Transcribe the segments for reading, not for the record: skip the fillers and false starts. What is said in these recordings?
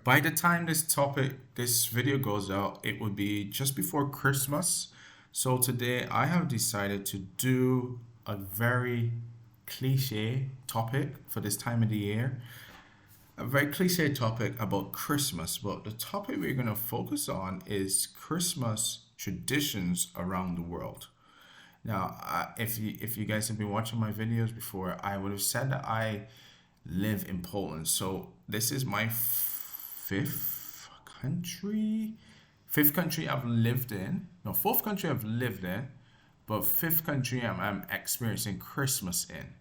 By the time this video goes out, it would be just before Christmas. So today I have decided to do a very cliche topic for this time of the year. A very cliche topic about Christmas, but the topic we're going to focus on is Christmas traditions around the world. Now, if you guys have been watching my videos before, I would have said that I live in Poland. So this is my country, fifth country I've lived in. No, fourth country I've lived in, but fifth country I'm experiencing Christmas in.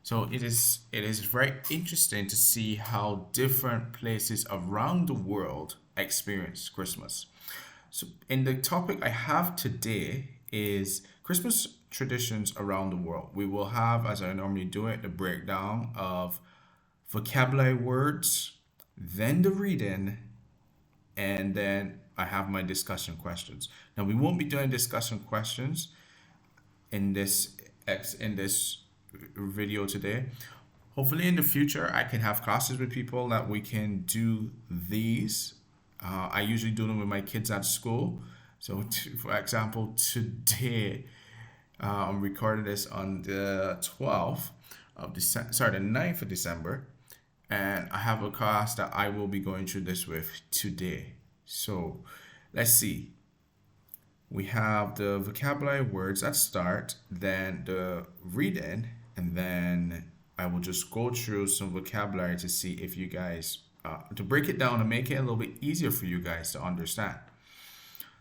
So it is very interesting to see how different places around the world experience Christmas. So in the topic I have today is Christmas traditions around the world. We will have, as I normally do it, the breakdown of vocabulary words, then the reading, and then I have my discussion questions. Now we won't be doing discussion questions in this video today. Hopefully in the future I can have classes with people that we can do these. I usually do them with my kids at school. So for example, today I'm recording this on the 12th of December, sorry, the 9th of December, and I have a class that I will be going through this with today. So let's see. We have the vocabulary words at start, then the reading, and then I will just go through some vocabulary to see if you guys, to break it down and make it a little bit easier for you guys to understand.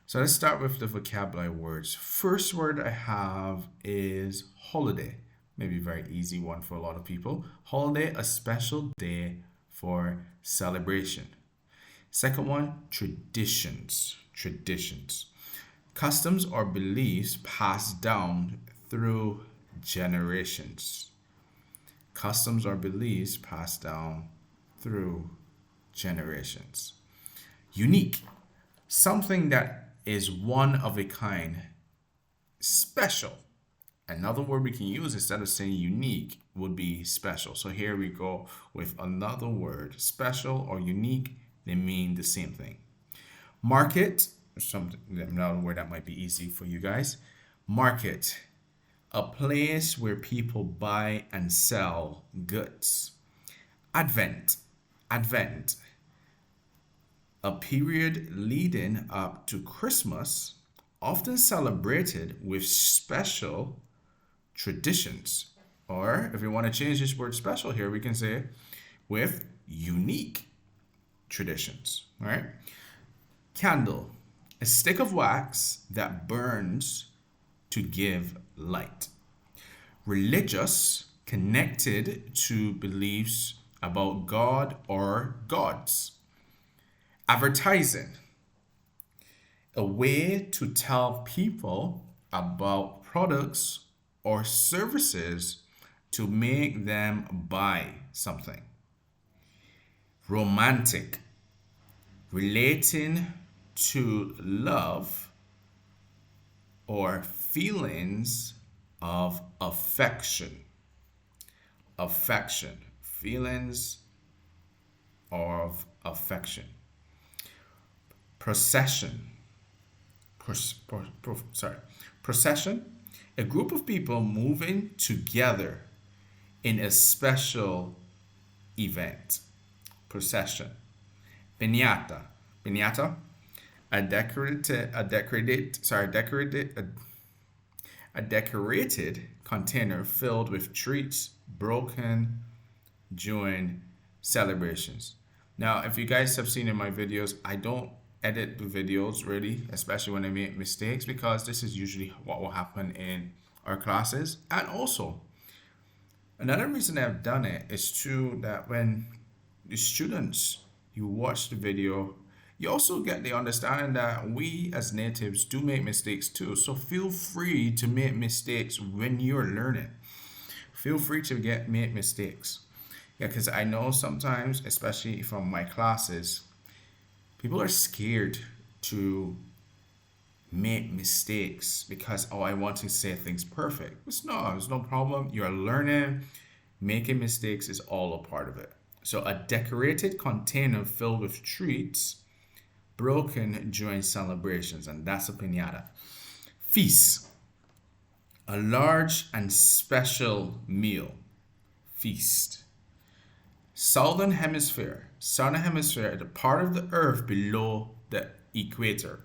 So let's start with the vocabulary words. First word I have is holiday. Maybe a very easy one for a lot of people. Holiday, a special day for celebration. Second one, traditions. Traditions. Customs or beliefs passed down through generations. Customs or beliefs passed down through generations. Unique. Something that is one of a kind. Special. Another word we can use instead of saying unique would be special. So here we go with another word. Special or unique, they mean the same thing. Market, something, another word that might be easy for you guys. Market, a place where people buy and sell goods. Advent, Advent, a period leading up to Christmas, often celebrated with special traditions. Or if we want to change this word special here, we can say with unique traditions. All right. Candle, a stick of wax that burns to give light. Religious, connected to beliefs about God or gods. Advertising, a way to tell people about products or services to make them buy something. Romantic, relating to love or feelings of affection. Affection, feelings of affection. Procession, procession, a group of people moving together in a special event. Procession. Piñata, piñata, a decorated container filled with treats broken during celebrations. Now, if you guys have seen in my videos, I don't edit the videos really, especially when I make mistakes, because this is usually what will happen in our classes. And also, another reason I've done it is too that when the students, you watch the video, you also get the understanding that we as natives do make mistakes too. So feel free to make mistakes when you're learning. Feel free to make mistakes. Yeah, because I know sometimes, especially from my classes, people are scared to make mistakes because, oh, I want to say things perfect. It's no problem. You're learning. Making mistakes is all a part of it. So a decorated container filled with treats broken during celebrations, and that's a piñata. Feast, a large and special meal. Feast. Southern hemisphere, the part of the earth below the equator.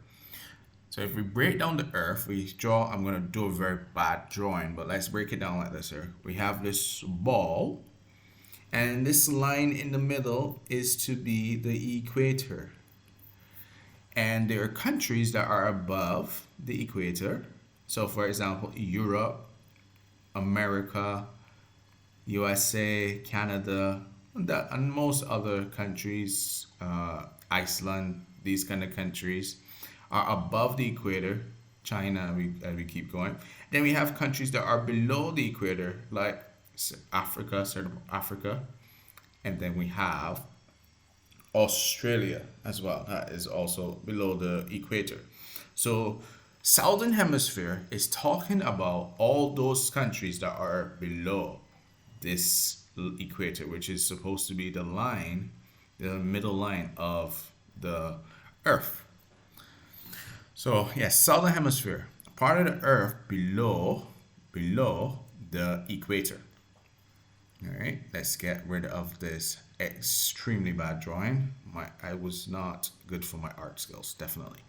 So if we break down the earth, I'm going to do a very bad drawing, but let's break it down like this here. We have this ball, and this line in the middle is to be the equator. And there are countries that are above the equator. So for example, Europe, America, USA, Canada, and most other countries, Iceland, these kind of countries are above the equator. China, we keep going. Then we have countries that are below the equator, like Africa, certain Africa, and then we have Australia as well. That is also below the equator. So Southern Hemisphere is talking about all those countries that are below this equator, which is supposed to be the line, the middle line of the Earth. So yes, Southern Hemisphere, part of the Earth below the equator. All right, let's get rid of this extremely bad drawing. I was not good for my art skills, definitely.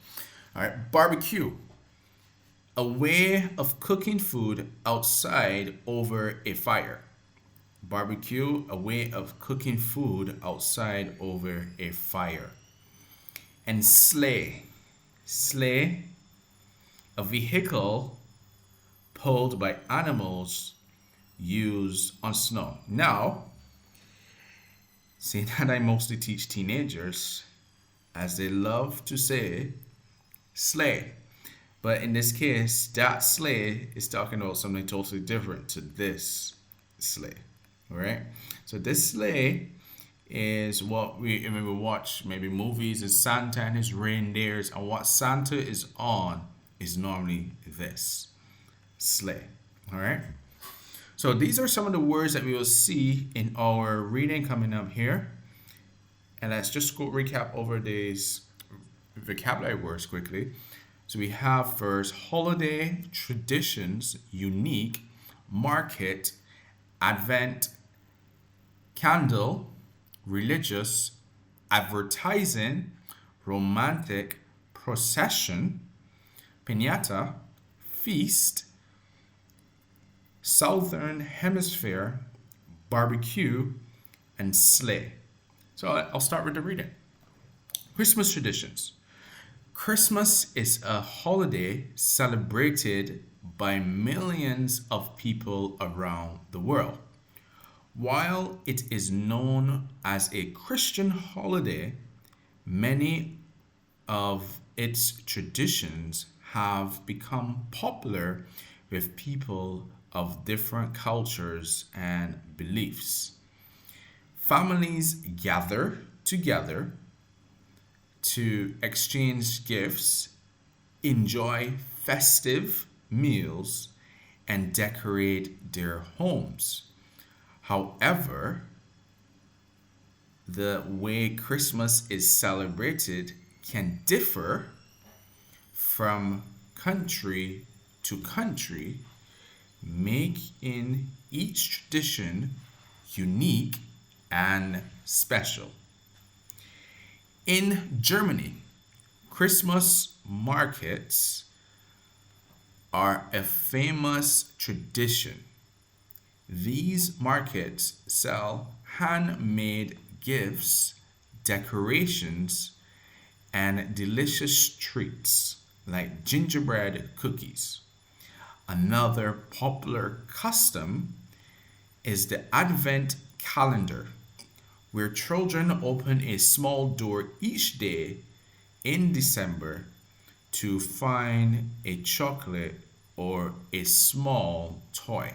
All right, barbecue, a way of cooking food outside over a fire. Barbecue, a way of cooking food outside over a fire. And sleigh, a vehicle pulled by animals used on snow. Now, seeing that I mostly teach teenagers, as they love to say, sleigh. But in this case, that sleigh is talking about something totally different to this sleigh. All right? So this sleigh is what we watch maybe movies is Santa and his reindeers, and what Santa is on is normally this sleigh. All right? So these are some of the words that we will see in our reading coming up here. And let's just go recap over these vocabulary words quickly. So we have first holiday, traditions, unique, market, advent, candle, religious, advertising, romantic, procession, piñata, feast, Southern Hemisphere, barbecue, and sleigh. So I'll start with the reading. Christmas traditions. Christmas is a holiday celebrated by millions of people around the world. While it is known as a Christian holiday, many of its traditions have become popular with people of different cultures and beliefs. Families gather together to exchange gifts, enjoy festive meals, and decorate their homes. However, the way Christmas is celebrated can differ from country to country, making each tradition unique and special. In Germany, Christmas markets are a famous tradition. These markets sell handmade gifts, decorations, and delicious treats like gingerbread cookies. Another popular custom is the Advent calendar, where children open a small door each day in December to find a chocolate or a small toy.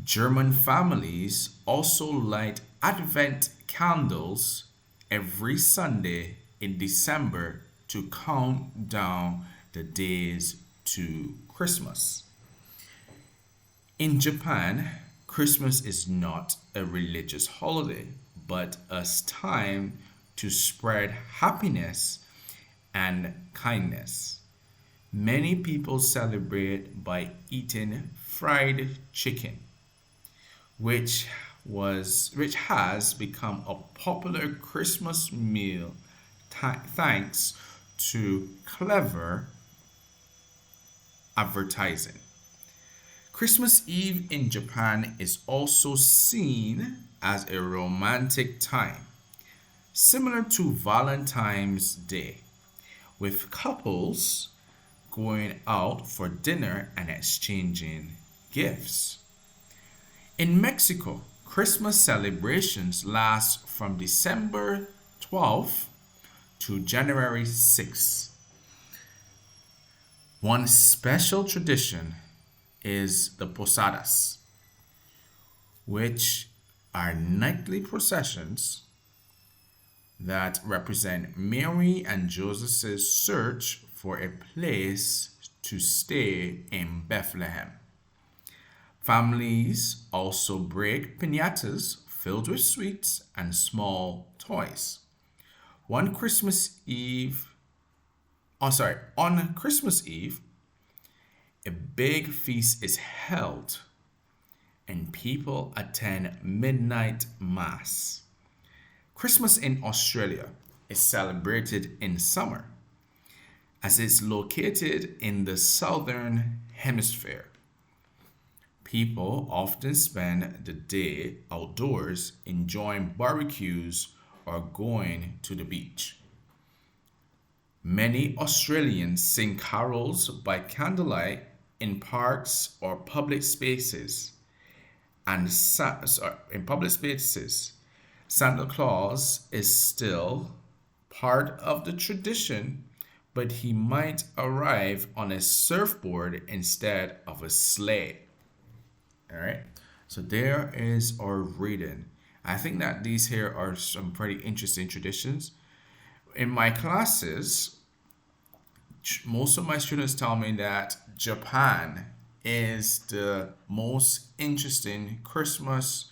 German families also light Advent candles every Sunday in December to count down the days to Christmas. In Japan, Christmas is not a religious holiday. but a time to spread happiness and kindness. Many people celebrate by eating fried chicken, which which has become a popular Christmas meal thanks to clever advertising. Christmas Eve in Japan is also seen as a romantic time, similar to Valentine's Day, with couples going out for dinner and exchanging gifts. In Mexico, Christmas celebrations last from December 12th to January 6th. One special tradition is the posadas, which are nightly processions that represent Mary and Joseph's search for a place to stay in Bethlehem. Families also break piñatas filled with sweets and small toys. One Christmas Eve, on Christmas Eve, a big feast is held and people attend midnight mass. Christmas in Australia is celebrated in summer as it's located in the southern hemisphere. People often spend the day outdoors enjoying barbecues or going to the beach. Many Australians sing carols by candlelight in parks or public spaces. In public spaces, Santa Claus is still part of the tradition, but he might arrive on a surfboard instead of a sleigh. All right. So there is our reading. I think that these here are some pretty interesting traditions. In my classes, most of my students tell me that Japan is the most interesting Christmas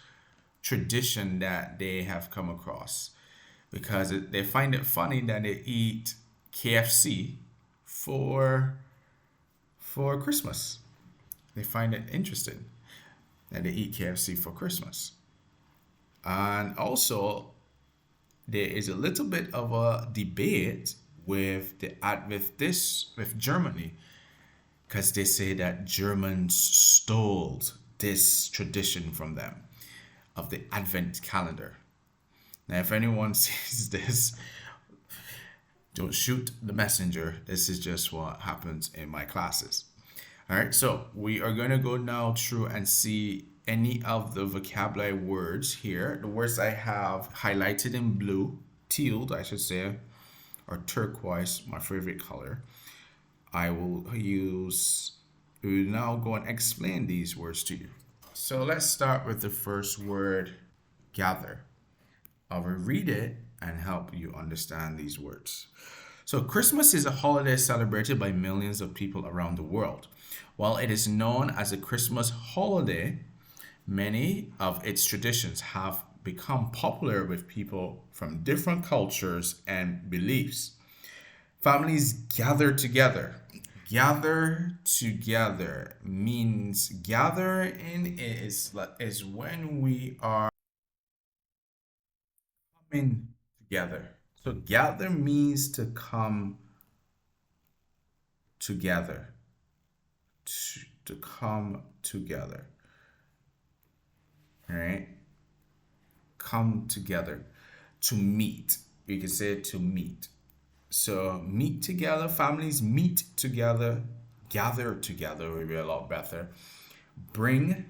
tradition that they have come across because they find it funny that they eat KFC for Christmas. They find it interesting that they eat KFC for Christmas. And also, there is a little bit of a debate with Germany because they say that Germans stole this tradition from them of the Advent calendar. Now, if anyone sees this, don't shoot the messenger. This is just what happens in my classes. All right, so we are going to go now through and see any of the vocabulary words here. The words I have highlighted in blue, teal, I should say, or turquoise, my favorite color. We will now go and explain these words to you. So let's start with the first word, gather. I will read it and help you understand these words. So Christmas is a holiday celebrated by millions of people around the world. While it is known as a Christmas holiday, many of its traditions have become popular with people from different cultures and beliefs. Families gather together. Gather together means gathering is when we are coming together. So gather means to come together. To come together. All right? Come together. To meet. You can say to meet. So meet together, families meet together, gather together would be a lot better. Bring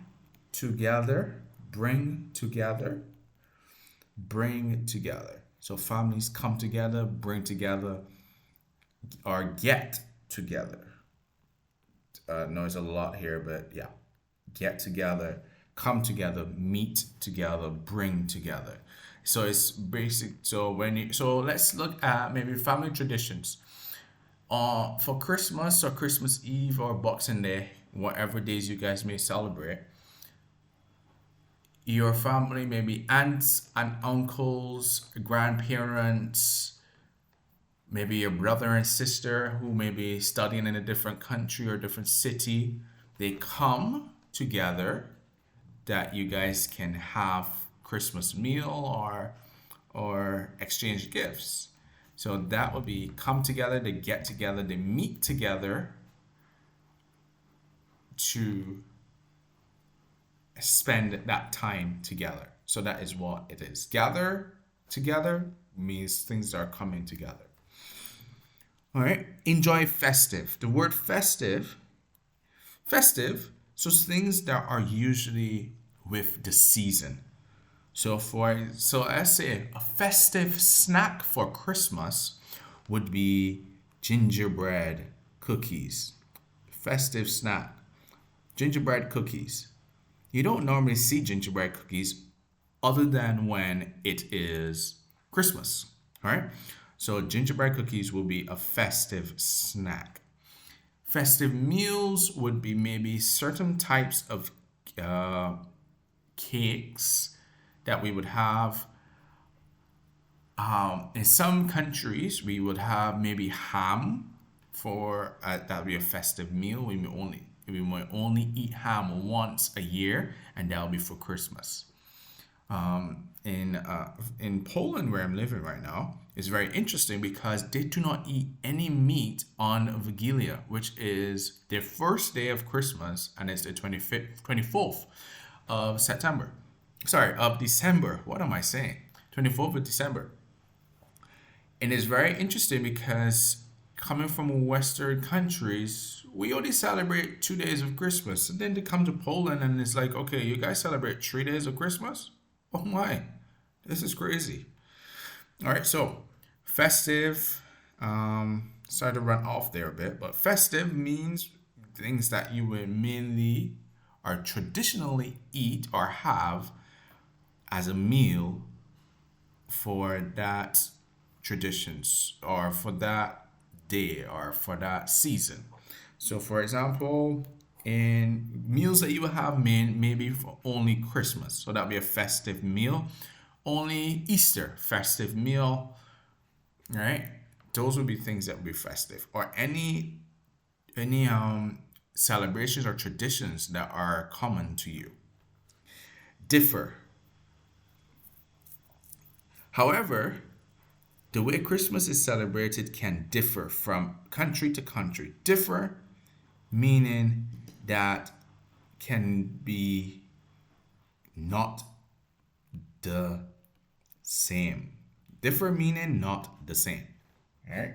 together, bring together, bring together. So families come together, bring together, or get together. No, it's a lot here, but yeah. Get together, come together, meet together, bring together. So it's basic. So let's look at maybe family traditions. For Christmas or Christmas Eve or Boxing Day, whatever days you guys may celebrate, your family, maybe aunts and uncles, grandparents, maybe your brother and sister who may be studying in a different country or different city, they come together that you guys can have Christmas meal or exchange gifts. So that would be come together, they get together, they meet together to spend that time together. So that is what it is. Gather together means things are coming together. All right. Enjoy festive. The word festive, so things that are usually with the season. So let's say a festive snack for Christmas would be gingerbread cookies. Festive snack, gingerbread cookies. You don't normally see gingerbread cookies other than when it is Christmas. All right. So gingerbread cookies will be a festive snack. Festive meals would be maybe certain types of cakes that we would have. In some countries, we would have maybe ham for that would be a festive meal. We might only eat ham once a year, and that'll be for Christmas. In Poland, where I'm living right now, is very interesting because they do not eat any meat on Vigilia, which is their first day of Christmas, and it's the 24th of September. Sorry, of December. What am I saying? 24th of December. And it's very interesting because coming from Western countries, we only celebrate 2 days of Christmas. And then they come to Poland and it's like, okay, you guys celebrate 3 days of Christmas? Oh my, this is crazy. All right, so festive, sorry to run off there a bit, but festive means things that you would mainly or traditionally eat or have as a meal for that traditions or for that day or for that season. So, for example, in meals that you will have maybe for only Christmas, so that'd be a festive meal. Only Easter, festive meal, right? Those would be things that would be festive, or any celebrations or traditions that are common to you. Differ. However, the way Christmas is celebrated can differ from country to country. Differ meaning that can be not the same. Differ meaning not the same. All right.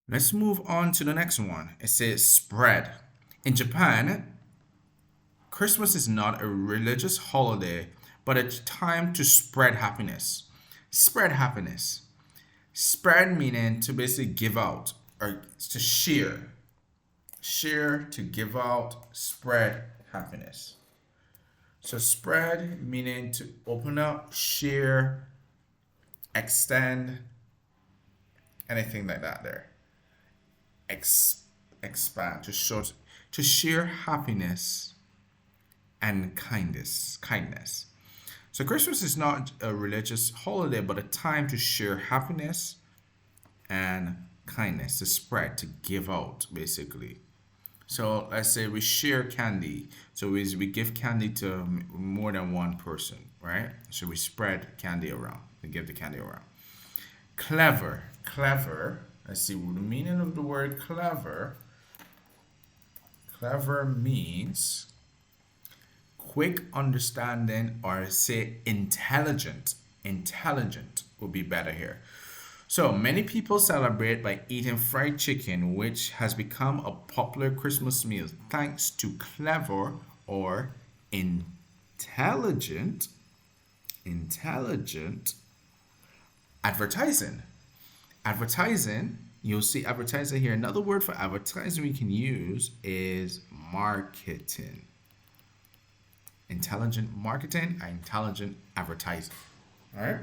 Let's move on to the next one. It says spread. In Japan, Christmas is not a religious holiday, but a time to spread happiness. Spread happiness. Spread meaning to basically give out or to share. Share, to give out, spread happiness. So spread meaning to open up, share, extend, anything like that there. Expand, to share happiness and kindness. So Christmas is not a religious holiday, but a time to share happiness and kindness, to spread, to give out, basically. So let's say we share candy. So we give candy to more than one person, right? So we spread candy around. We give the candy around. Clever. Clever. Let's see what the meaning of the word clever. Clever means quick understanding, or say intelligent. Intelligent would be better here. So many people celebrate by eating fried chicken, which has become a popular Christmas meal thanks to clever or intelligent advertising. Advertising, you'll see advertising here. Another word for advertising we can use is marketing. Intelligent marketing and intelligent advertising. All right.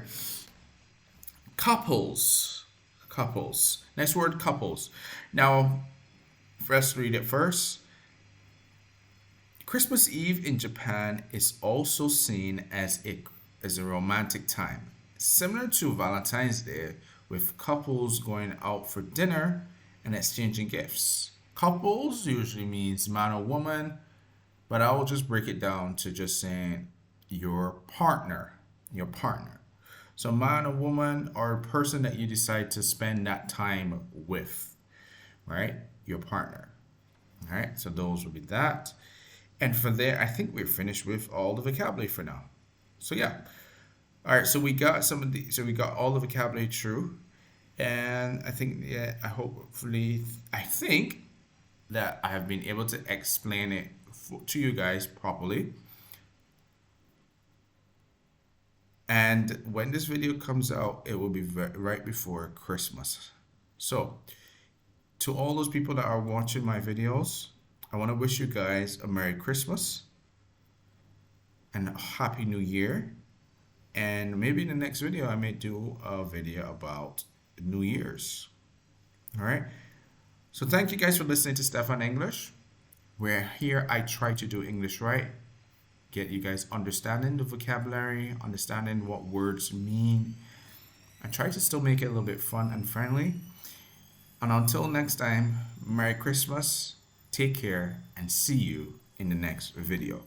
Couples. Next word, couples. Now, Let's read it first. Christmas Eve in Japan is also seen as a romantic time, similar to Valentine's Day, with couples going out for dinner and exchanging gifts. Couples usually means man or woman, but I will just break it down to just saying your partner, your partner. So man or woman or a person that you decide to spend that time with, right? Your partner. All right, so those will be that. And from there, I think we're finished with all the vocabulary for now. So yeah. All right, so we got so we got all the vocabulary through. And I think, yeah, I think that I have been able to explain it to you guys properly. And when this video comes out, it will be right before Christmas. So, to all those people that are watching my videos, I want to wish you guys a Merry Christmas and a Happy New Year. And maybe in the next video, I may do a video about New Year's. All right. So thank you guys for listening to Stefan English. Where here I try to do English right, get you guys understanding the vocabulary, understanding what words mean. I try to still make it a little bit fun and friendly. And until next time, Merry Christmas, take care, and see you in the next video.